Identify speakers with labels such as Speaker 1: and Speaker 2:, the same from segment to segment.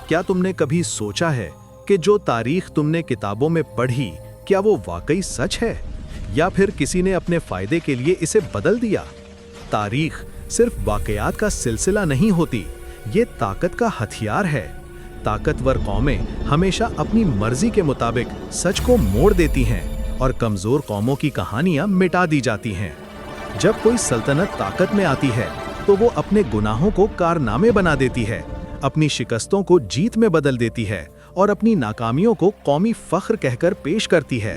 Speaker 1: क्या तुमने कभी सोचा है कि जो तारीख तुमने किताबों में पढ़ी, क्या वो वाकई सच है या फिर किसी ने अपने फायदे के लिए इसे बदल दिया? तारीख सिर्फ वाकयात का सिलसिला नहीं होती, ये ताकत का हथियार है। ताकतवर कौमें हमेशा अपनी मर्जी के मुताबिक सच को मोड़ देती हैं और कमजोर कौमों की कहानियां मिटा दी जाती हैं। जब कोई सल्तनत ताकत में आती है तो वो अपने गुनाहों को कारनामे बना देती है, अपनी शिकस्तों को जीत में बदल देती है और अपनी नाकामियों को कौमी फख्र कहकर पेश करती है।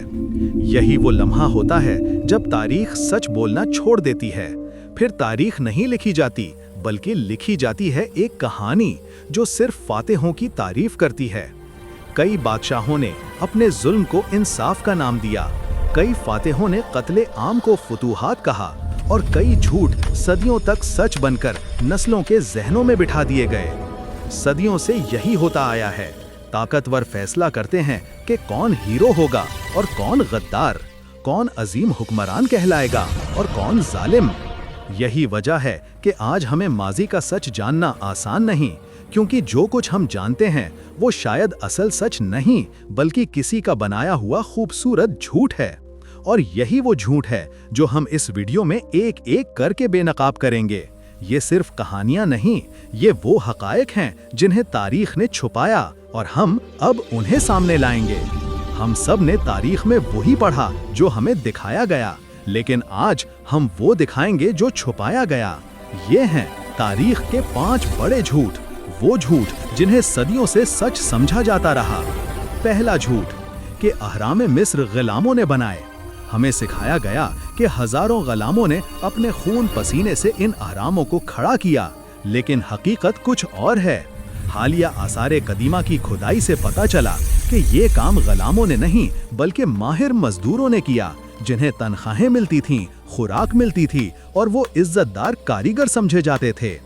Speaker 1: यही वो लम्हा होता है जब तारीख सच बोलना छोड़ देती है। फिर तारीख नहीं लिखी जाती, बल्कि लिखी जाती है एक कहानी जो सिर्फ फातेहों की तारीफ करती है। कई बादशाहों ने अपने जुल्म को इंसाफ का नाम दिया, कई फातेहों ने कत्ले आम को फुतूहात कहा और कई झूठ सदियों तक सच बनकर नस्लों के जहनों में बिठा दिए गए। सदियों से यही होता आया है। ताकतवर फैसला करते हैं कि कौन हीरो होगा और कौन गद्दार, कौन अजीम हुक्मरान कहलाएगा और कौन जालिम। यही वजह है कि आज हमें माजी का सच जानना आसान नहीं, क्योंकि जो कुछ हम जानते हैं वो शायद असल सच नहीं, बल्कि किसी का बनाया हुआ खूबसूरत झूठ है। और यही वो झूठ है जो हम इस वीडियो में एक एक करके बेनकाब करेंगे। ये सिर्फ कहानियां नहीं, ये वो हकायक हैं जिन्हें तारीख ने छुपाया और हम अब उन्हें सामने लाएंगे। हम सब ने तारीख में वही पढ़ा जो हमें दिखाया गया, लेकिन आज हम वो दिखाएंगे जो छुपाया गया। ये हैं तारीख के 5 बड़े झूठ, वो झूठ जिन्हें सदियों से सच समझा जाता रहा। पहला झूठ कि अहराम मिस्र गुलामों ने बनाए। हमें सिखाया गया कि हजारों गुलामों ने अपने खून पसीने से इन अहरामों को खड़ा किया, लेकिन हकीकत कुछ और है। हालिया आसारे कदीमा की खुदाई से पता चला कि ये काम गुलामों ने नहीं, बल्कि माहिर मजदूरों ने किया, जिन्हें तनख्वाहें मिलती थीं, खुराक मिलती थी और वो इज्जतदार कारीगर समझे जाते थे।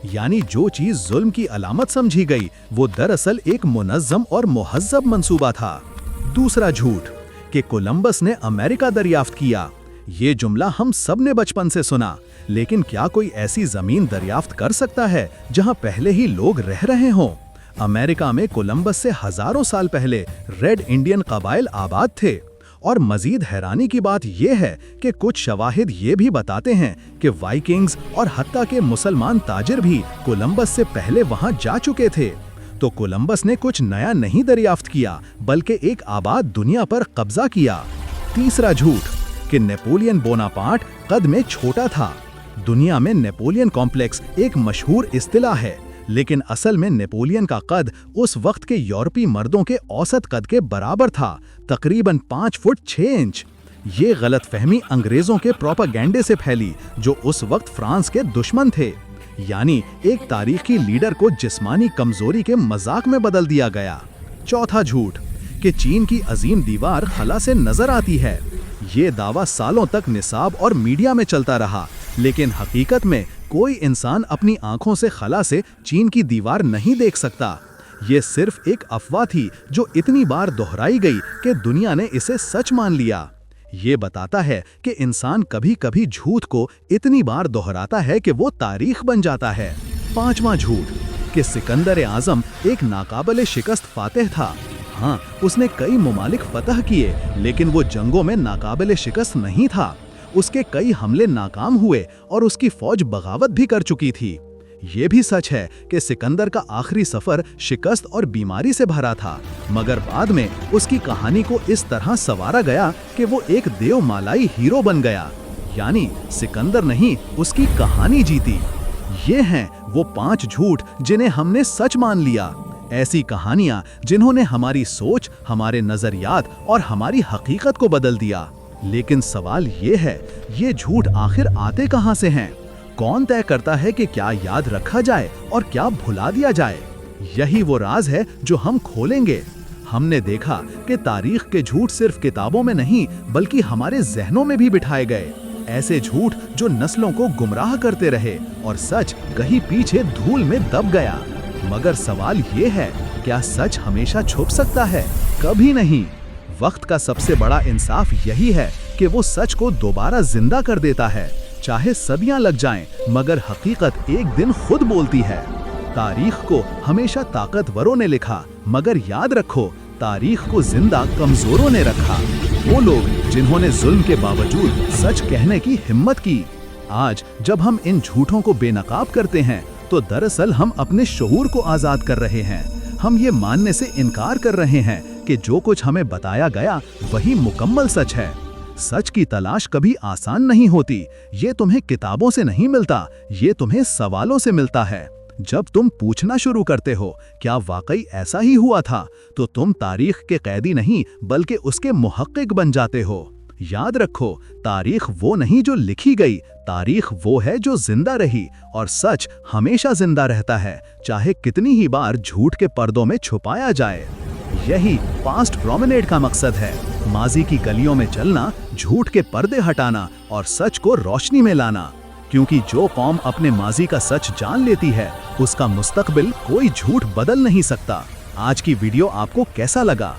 Speaker 1: यानी जो चीज जुल्म की अलामत समझी गई, वो दरअसल एक मुनज़्ज़म और मुहज़्ज़ब मंसूबा था। दूसरा झूठ कि कोलंबस ने अमेरिका दरियाफ्त किया। ये जुमला हम सब ने बचपन से सुना, लेकिन क्या कोई ऐसी जमीन दरियाफ्त कर सकता है जहां पहले ही लोग रह रहे हों? अमेरिका में कोलंबस से हजारों साल पहले रेड इंडियन कबाइल आबाद थे। और मजीद हैरानी की बात यह है कि कुछ शवाहिद ये भी बताते हैं कि वाइकिंग्स और हत्ता के मुसलमान ताजिर भी कोलंबस से पहले वहां जा चुके थे। तो कोलंबस ने कुछ नया नहीं दरियाफ्त किया, बल्कि एक आबाद दुनिया पर कब्जा किया। तीसरा झूठ कि नेपोलियन बोनापार्ट कद में छोटा था। दुनिया में नेपोलियन कॉम्प्लेक्स एक मशहूर इस्तिलाह है, लेकिन असल में नेपोलियन का कद उस वक्त के यूरोपीय मर्दों के औसत कद के बराबर था, तकरीबन 5 फुट 6 इंच। ये गलतफहमी अंग्रेजों के प्रोपेगेंडे से फैली, जो उस वक्त फ्रांस के दुश्मन थे। यानी एक तारीखी लीडर को जिस्मानी कमजोरी के मजाक में बदल दिया गया। चौथा झूठ कि चीन की अजीम दीवार खला से नजर आती है। ये दावा सालों तक निसाब और मीडिया में चलता रहा, लेकिन हकीकत में कोई इंसान अपनी आंखों से खला से चीन की दीवार नहीं देख सकता। ये सिर्फ एक अफवाह थी जो इतनी बार दोहराई गई कि दुनिया ने इसे सच मान लिया। ये बताता है कि इंसान कभी कभी झूठ को इतनी बार दोहराता है कि वो तारीख बन जाता है। पांचवा झूठ कि सिकंदर आजम एक नाकाबिल शिकस्त फातेह था। हाँ, उसने कई मुमालिक फतह किए, लेकिन वो जंगों में नाकाबिल शिकस्त नहीं था। उसके कई हमले नाकाम हुए और उसकी फौज बगावत भी कर चुकी थी। ये भी सच है कि सिकंदर का आखिरी सफर शिकस्त और बीमारी से भरा था, मगर बाद में उसकी कहानी को इस तरह संवारा गया कि वो एक देवमालाई हीरो बन गया। यानी सिकंदर नहीं, उसकी कहानी जीती। ये हैं वो 5 झूठ जिन्हें हमने सच मान लिया। ऐसी कहानियां जिन्होंने हमारी सोच, हमारे नजरियात और हमारी हकीकत को बदल दिया। लेकिन सवाल ये है, ये झूठ आखिर आते कहां से हैं? कौन तय करता है कि क्या याद रखा जाए और क्या भुला दिया जाए? यही वो राज है जो हम खोलेंगे। हमने देखा कि तारीख के झूठ सिर्फ किताबों में नहीं, बल्कि हमारे जहनों में भी बिठाए गए। ऐसे झूठ जो नस्लों को गुमराह करते रहे और सच कहीं पीछे धूल में दब गया। मगर सवाल ये है, क्या सच हमेशा छुप सकता है? कभी नहीं। वक्त का सबसे बड़ा इंसाफ यही है कि वो सच को दोबारा जिंदा कर देता है। चाहे सदियां लग जाएं, मगर हकीकत एक दिन खुद बोलती है। तारीख को हमेशा ताकतवरों ने लिखा, मगर याद रखो तारीख को जिंदा कमजोरों ने रखा। वो लोग जिन्होंने जुल्म के बावजूद सच कहने की हिम्मत की। आज जब हम इन झूठों को बेनकाब करते हैं तो दरअसल हम अपने शऊर को आजाद कर रहे हैं। हम ये मानने से इनकार कर रहे हैं कि जो कुछ हमें बताया गया वही मुकम्मल सच है। सच की तलाश कभी आसान नहीं होती। ये तुम्हें किताबों से नहीं मिलता, ये तुम्हें सवालों से मिलता है। जब तुम पूछना शुरू करते हो क्या वाकई ऐसा ही हुआ था, तो तुम तारीख के कैदी नहीं बल्कि उसके मुहक्किक बन जाते हो। याद रखो, तारीख वो नहीं जो लिखी गई, तारीख वो है जो जिंदा रही, और सच हमेशा जिंदा रहता है, चाहे कितनी ही बार झूठ के पर्दों में छुपाया जाए। यही पास्ट प्रोमेनेड का मकसद है, माजी की गलियों में चलना, झूठ के पर्दे हटाना और सच को रोशनी में लाना। क्योंकि जो कौम अपने माजी का सच जान लेती है, उसका मुस्तकबिल कोई झूठ बदल नहीं सकता। आज की वीडियो आपको कैसा लगा?